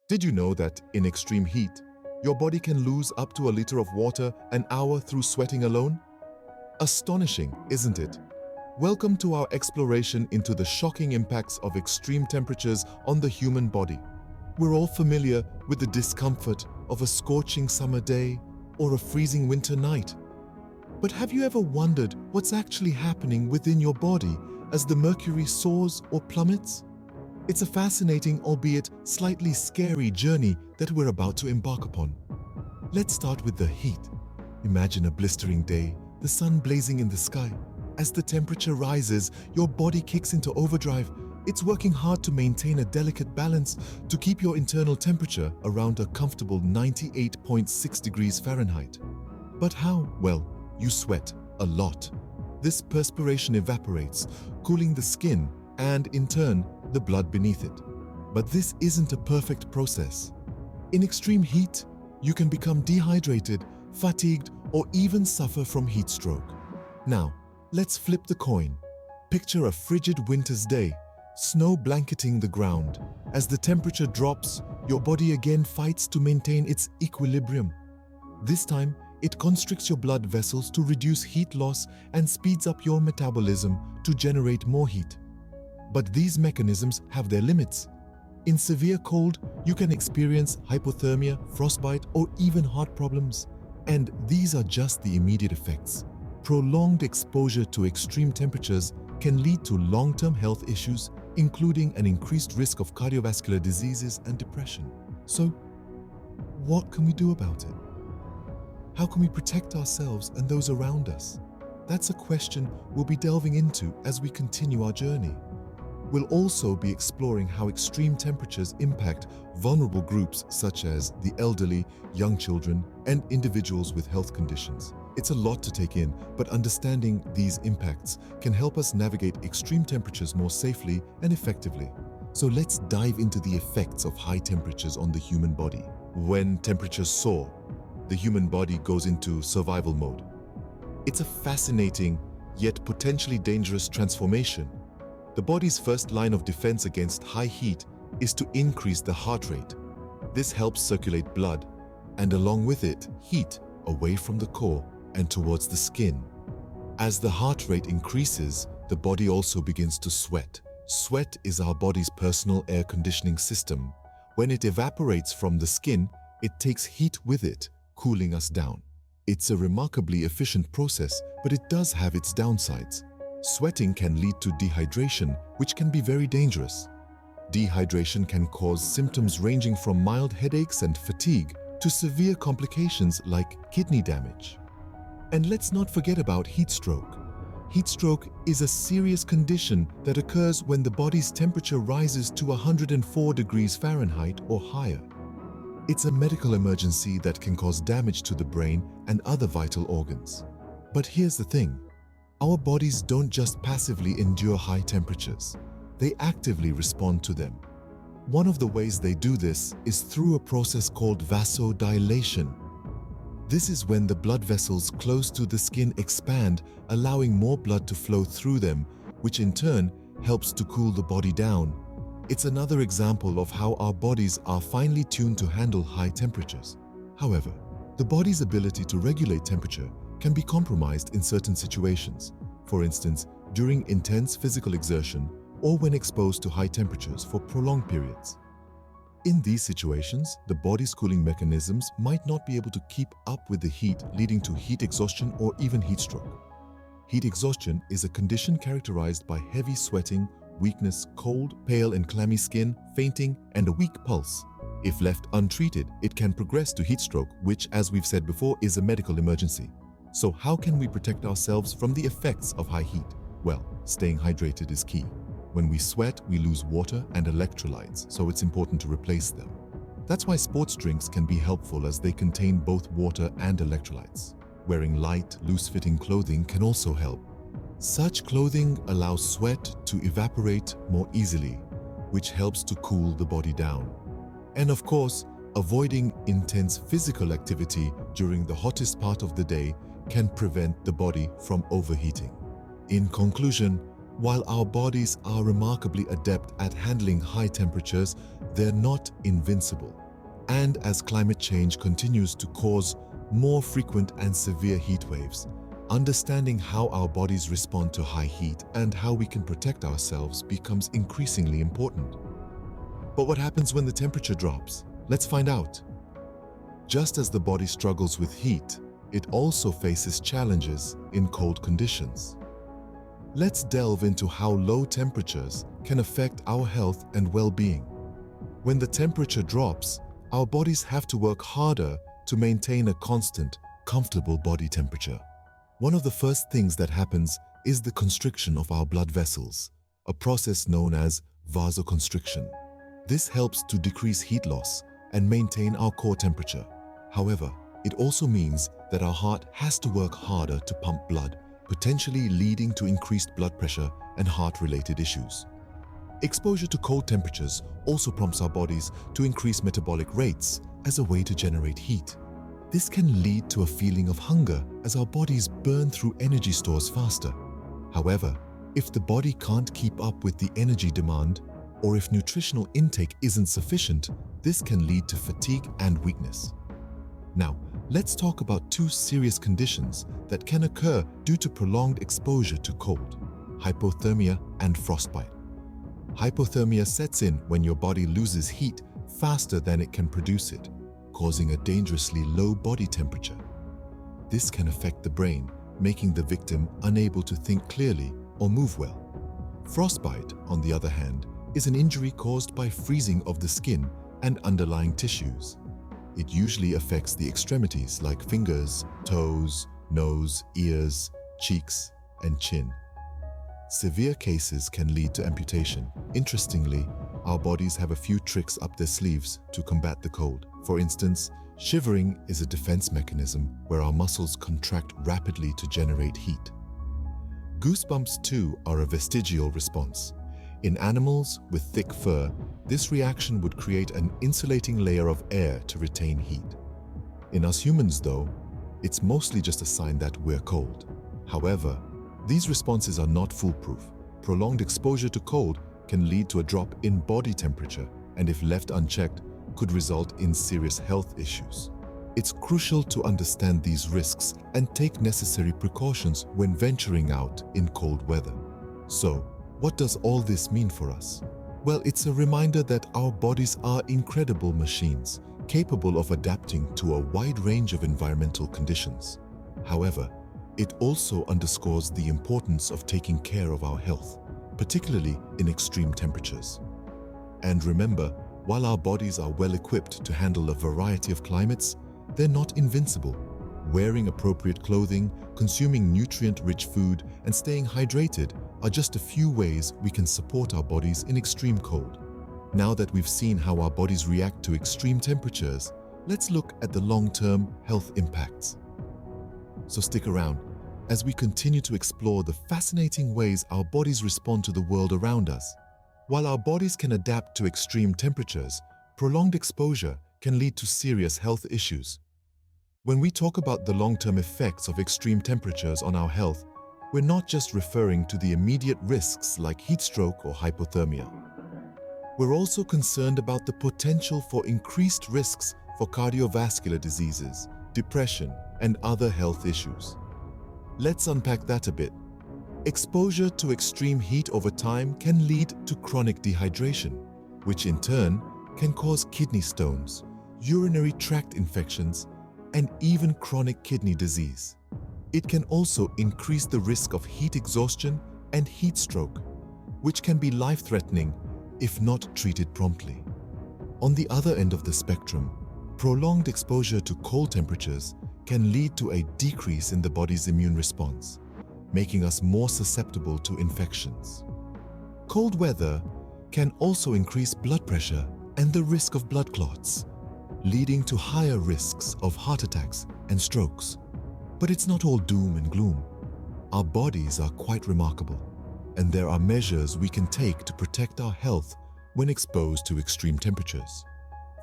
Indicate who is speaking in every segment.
Speaker 1: Did you know that in extreme heat, your body can lose up to a liter of water an hour through sweating alone? Astonishing, isn't it? Welcome to our exploration into the shocking impacts of extreme temperatures on the human body. We're all familiar with the discomfort of a scorching summer day or a freezing winter night. But have you ever wondered what's actually happening within your body as the mercury soars or plummets? It's a fascinating, albeit slightly scary journey that we're about to embark upon. Let's start with the heat. Imagine a blistering day, the sun blazing in the sky. As the temperature rises, your body kicks into overdrive. It's working hard to maintain a delicate balance to keep your internal temperature around a comfortable 98.6 degrees Fahrenheit. But how? Well, you sweat a lot. This perspiration evaporates, cooling the skin and, in turn, the blood beneath it. But this isn't a perfect process. In extreme heat, you can become dehydrated, fatigued, or even suffer from heat stroke. Now, let's flip the coin. Picture a frigid winter's day, snow blanketing the ground. As the temperature drops, your body again fights to maintain its equilibrium. This time, it constricts your blood vessels to reduce heat loss and speeds up your metabolism to generate more heat. But these mechanisms have their limits. In severe cold, you can experience hypothermia, frostbite, or even heart problems. And these are just the immediate effects. Prolonged exposure to extreme temperatures can lead to long-term health issues, including an increased risk of cardiovascular diseases and depression. So, what can we do about it? How can we protect ourselves and those around us? That's a question we'll be delving into as we continue our journey. We'll also be exploring how extreme temperatures impact vulnerable groups such as the elderly, young children, and individuals with health conditions. It's a lot to take in, but understanding these impacts can help us navigate extreme temperatures more safely and effectively. So let's dive into the effects of high temperatures on the human body. When temperatures soar, the human body goes into survival mode. It's a fascinating, yet potentially dangerous transformation. The body's first line of defense against high heat is to increase the heart rate. This helps circulate blood, and along with it, heat away from the core and towards the skin. As the heart rate increases, the body also begins to sweat. Sweat is our body's personal air conditioning system. When it evaporates from the skin, it takes heat with it, cooling us down. It's a remarkably efficient process, but it does have its downsides. Sweating can lead to dehydration, which can be very dangerous. Dehydration can cause symptoms ranging from mild headaches and fatigue to severe complications like kidney damage. And let's not forget about heat stroke. Heat stroke is a serious condition that occurs when the body's temperature rises to 104 degrees Fahrenheit or higher. It's a medical emergency that can cause damage to the brain and other vital organs. But here's the thing. Our bodies don't just passively endure high temperatures. They actively respond to them. One of the ways they do this is through a process called vasodilation. This is when the blood vessels close to the skin expand, allowing more blood to flow through them, which in turn helps to cool the body down. It's another example of how our bodies are finely tuned to handle high temperatures. However, the body's ability to regulate temperature can be compromised in certain situations, for instance, during intense physical exertion or when exposed to high temperatures for prolonged periods. In these situations, the body's cooling mechanisms might not be able to keep up with the heat, leading to heat exhaustion or even heat stroke. Heat exhaustion is a condition characterized by heavy sweating, weakness, cold, pale and clammy skin, fainting, and a weak pulse. If left untreated, it can progress to heat stroke, which, as we've said before, is a medical emergency. So how can we protect ourselves from the effects of high heat? Well, staying hydrated is key. When we sweat, we lose water and electrolytes, so it's important to replace them. That's why sports drinks can be helpful as they contain both water and electrolytes. Wearing light, loose-fitting clothing can also help. Such clothing allows sweat to evaporate more easily, which helps to cool the body down. And of course, avoiding intense physical activity during the hottest part of the day can prevent the body from overheating. In conclusion, While our bodies are remarkably adept at handling high temperatures, they're not invincible. And as climate change continues to cause more frequent and severe heat waves, understanding how our bodies respond to high heat and how we can protect ourselves becomes increasingly important. But what happens when the temperature drops? Let's find out. Just as the body struggles with heat, it also faces challenges in cold conditions. Let's delve into how low temperatures can affect our health and well-being. When the temperature drops, our bodies have to work harder to maintain a constant, comfortable body temperature. One of the first things that happens is the constriction of our blood vessels, a process known as vasoconstriction. This helps to decrease heat loss and maintain our core temperature. However, it also means that our heart has to work harder to pump blood, potentially leading to increased blood pressure and heart-related issues. Exposure to cold temperatures also prompts our bodies to increase metabolic rates as a way to generate heat. This can lead to a feeling of hunger as our bodies burn through energy stores faster. However, if the body can't keep up with the energy demand, or if nutritional intake isn't sufficient, this can lead to fatigue and weakness. Now, let's talk about two serious conditions that can occur due to prolonged exposure to cold: hypothermia and frostbite. Hypothermia sets in when your body loses heat faster than it can produce it, causing a dangerously low body temperature. This can affect the brain, making the victim unable to think clearly or move well. Frostbite, on the other hand, is an injury caused by freezing of the skin and underlying tissues. It usually affects the extremities like fingers, toes, nose, ears, cheeks, and chin. Severe cases can lead to amputation. Interestingly, our bodies have a few tricks up their sleeves to combat the cold. For instance, shivering is a defense mechanism where our muscles contract rapidly to generate heat. Goosebumps, too, are a vestigial response. In animals with thick fur, this reaction would create an insulating layer of air to retain heat. In us humans, though, it's mostly just a sign that we're cold. However, these responses are not foolproof. Prolonged exposure to cold can lead to a drop in body temperature and, if left unchecked, could result in serious health issues. It's crucial to understand these risks and take necessary precautions when venturing out in cold weather. So, what does all this mean for us? Well, it's a reminder that our bodies are incredible machines, capable of adapting to a wide range of environmental conditions. However, it also underscores the importance of taking care of our health, particularly in extreme temperatures. And remember, while our bodies are well equipped to handle a variety of climates, they're not invincible. Wearing appropriate clothing, consuming nutrient-rich food, and staying hydrated are just a few ways we can support our bodies in extreme cold. Now that we've seen how our bodies react to extreme temperatures, let's look at the long-term health impacts. So stick around as we continue to explore the fascinating ways our bodies respond to the world around us. While our bodies can adapt to extreme temperatures, prolonged exposure can lead to serious health issues. When we talk about the long-term effects of extreme temperatures on our health, we're not just referring to the immediate risks like heat stroke or hypothermia. We're also concerned about the potential for increased risks for cardiovascular diseases, depression, and other health issues. Let's unpack that a bit. Exposure to extreme heat over time can lead to chronic dehydration, which in turn can cause kidney stones, urinary tract infections, and even chronic kidney disease. It can also increase the risk of heat exhaustion and heat stroke, which can be life-threatening if not treated promptly. On the other end of the spectrum, prolonged exposure to cold temperatures can lead to a decrease in the body's immune response, making us more susceptible to infections. Cold weather can also increase blood pressure and the risk of blood clots, leading to higher risks of heart attacks and strokes. But it's not all doom and gloom. Our bodies are quite remarkable, and there are measures we can take to protect our health when exposed to extreme temperatures.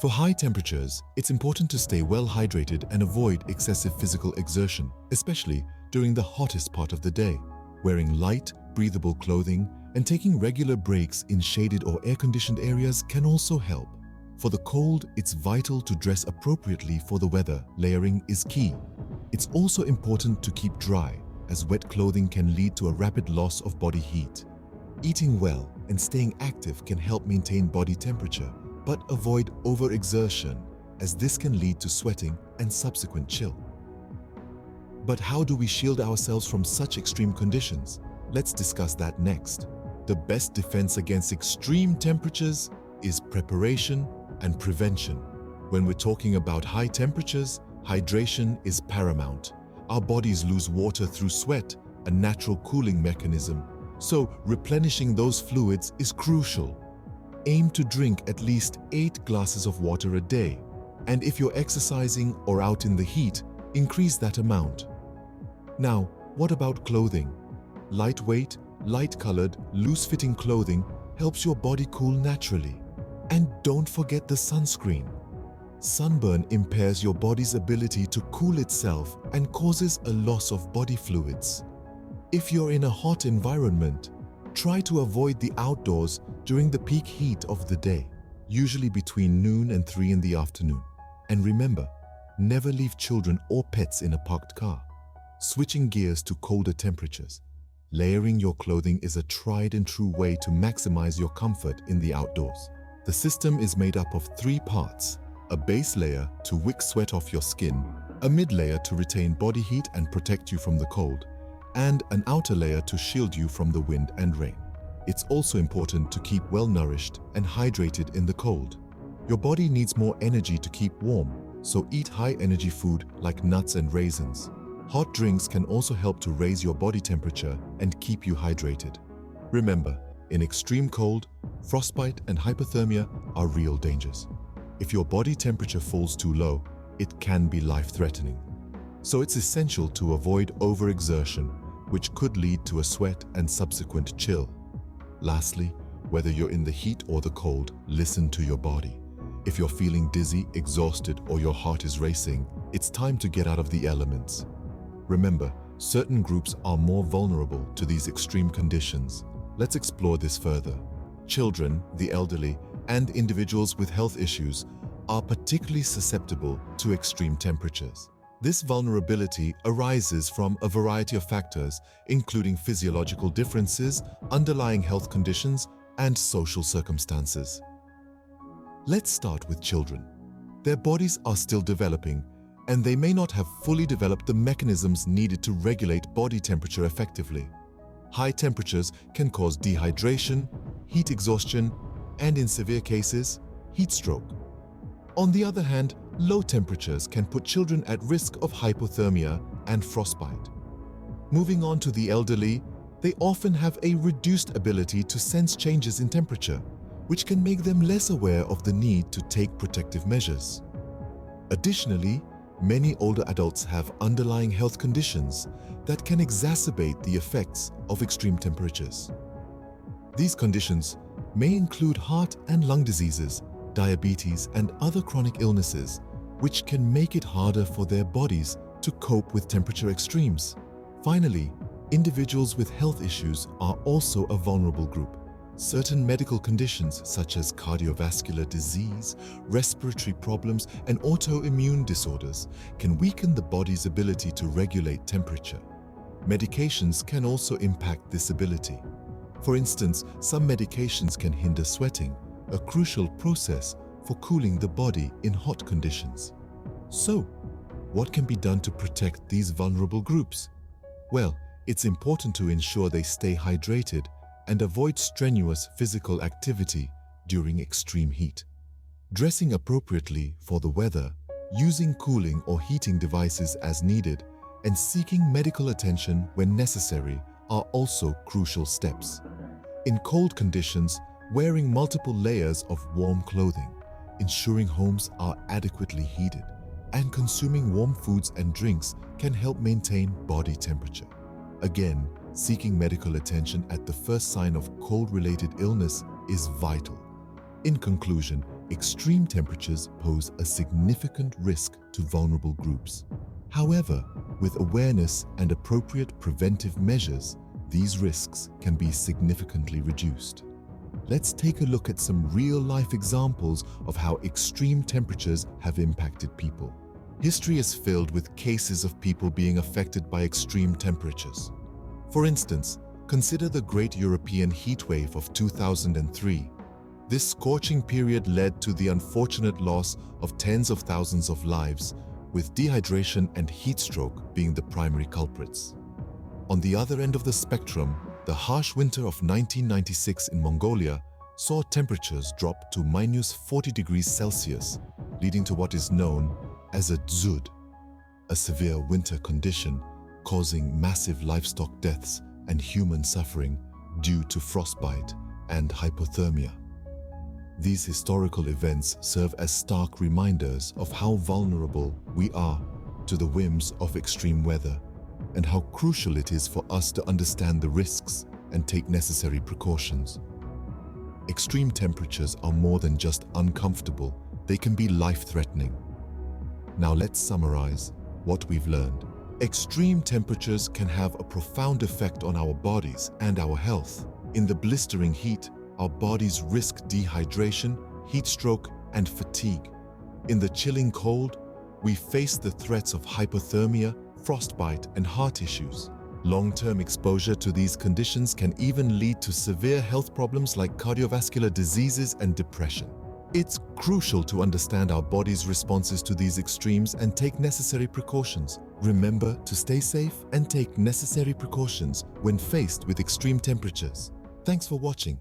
Speaker 1: For high temperatures, it's important to stay well hydrated and avoid excessive physical exertion, especially during the hottest part of the day. Wearing light, breathable clothing, and taking regular breaks in shaded or air-conditioned areas can also help. For the cold, it's vital to dress appropriately for the weather. Layering is key. It's also important to keep dry, as wet clothing can lead to a rapid loss of body heat. Eating well and staying active can help maintain body temperature, but avoid overexertion, as this can lead to sweating and subsequent chill. But how do we shield ourselves from such extreme conditions? Let's discuss that next. The best defense against extreme temperatures is preparation and prevention. When we're talking about high temperatures, hydration is paramount. Our bodies lose water through sweat, a natural cooling mechanism, so replenishing those fluids is crucial. Aim to drink at least 8 glasses of water a day, and if you're exercising or out in the heat, increase that amount. Now, what about clothing? Lightweight, light-colored, loose-fitting clothing helps your body cool naturally. And don't forget the sunscreen. Sunburn impairs your body's ability to cool itself and causes a loss of body fluids. If you're in a hot environment, try to avoid the outdoors during the peak heat of the day, usually between noon and 3 in the afternoon. And remember, never leave children or pets in a parked car. Switching gears to colder temperatures. Layering your clothing is a tried and true way to maximize your comfort in the outdoors. The system is made up of 3 parts: a base layer to wick sweat off your skin, a mid layer to retain body heat and protect you from the cold, and an outer layer to shield you from the wind and rain. It's also important to keep well nourished and hydrated in the cold. Your body needs more energy to keep warm, so eat high energy food like nuts and raisins. Hot drinks can also help to raise your body temperature and keep you hydrated. Remember, in extreme cold, frostbite and hypothermia are real dangers. If your body temperature falls too low, it can be life-threatening. So it's essential to avoid overexertion, which could lead to a sweat and subsequent chill. Lastly, whether you're in the heat or the cold, listen to your body. If you're feeling dizzy, exhausted, or your heart is racing, it's time to get out of the elements. Remember, certain groups are more vulnerable to these extreme conditions. Let's explore this further. Children, the elderly, and individuals with health issues are particularly susceptible to extreme temperatures. This vulnerability arises from a variety of factors, including physiological differences, underlying health conditions, and social circumstances. Let's start with children. Their bodies are still developing, and they may not have fully developed the mechanisms needed to regulate body temperature effectively. High temperatures can cause dehydration, heat exhaustion, and in severe cases, heat stroke. On the other hand, low temperatures can put children at risk of hypothermia and frostbite. Moving on to the elderly, they often have a reduced ability to sense changes in temperature, which can make them less aware of the need to take protective measures. Additionally, many older adults have underlying health conditions that can exacerbate the effects of extreme temperatures. These conditions may include heart and lung diseases, diabetes, and other chronic illnesses, which can make it harder for their bodies to cope with temperature extremes. Finally, individuals with health issues are also a vulnerable group. Certain medical conditions such as cardiovascular disease, respiratory problems, and autoimmune disorders can weaken the body's ability to regulate temperature. Medications can also impact this ability. For instance, some medications can hinder sweating, a crucial process for cooling the body in hot conditions. So, what can be done to protect these vulnerable groups? Well, it's important to ensure they stay hydrated and avoid strenuous physical activity during extreme heat. Dressing appropriately for the weather, using cooling or heating devices as needed, and seeking medical attention when necessary are also crucial steps. In cold conditions, wearing multiple layers of warm clothing, ensuring homes are adequately heated, and consuming warm foods and drinks can help maintain body temperature. Again, seeking medical attention at the first sign of cold-related illness is vital. In conclusion, extreme temperatures pose a significant risk to vulnerable groups. However, with awareness and appropriate preventive measures, these risks can be significantly reduced. Let's take a look at some real-life examples of how extreme temperatures have impacted people. History is filled with cases of people being affected by extreme temperatures. For instance, consider the Great European Heatwave of 2003. This scorching period led to the unfortunate loss of tens of thousands of lives, with dehydration and heat stroke being the primary culprits. On the other end of the spectrum, the harsh winter of 1996 in Mongolia saw temperatures drop to -40 degrees Celsius, leading to what is known as a dzud, a severe winter condition causing massive livestock deaths and human suffering due to frostbite and hypothermia. These historical events serve as stark reminders of how vulnerable we are to the whims of extreme weather and how crucial it is for us to understand the risks and take necessary precautions. Extreme temperatures are more than just uncomfortable, they can be life-threatening. Now let's summarize what we've learned. Extreme temperatures can have a profound effect on our bodies and our health. In the blistering heat, our bodies risk dehydration, heat stroke, and fatigue. In the chilling cold, we face the threats of hypothermia, frostbite, and heart issues. Long-term exposure to these conditions can even lead to severe health problems like cardiovascular diseases and depression. It's crucial to understand our body's responses to these extremes and take necessary precautions. Remember to stay safe and take necessary precautions when faced with extreme temperatures. Thanks for watching.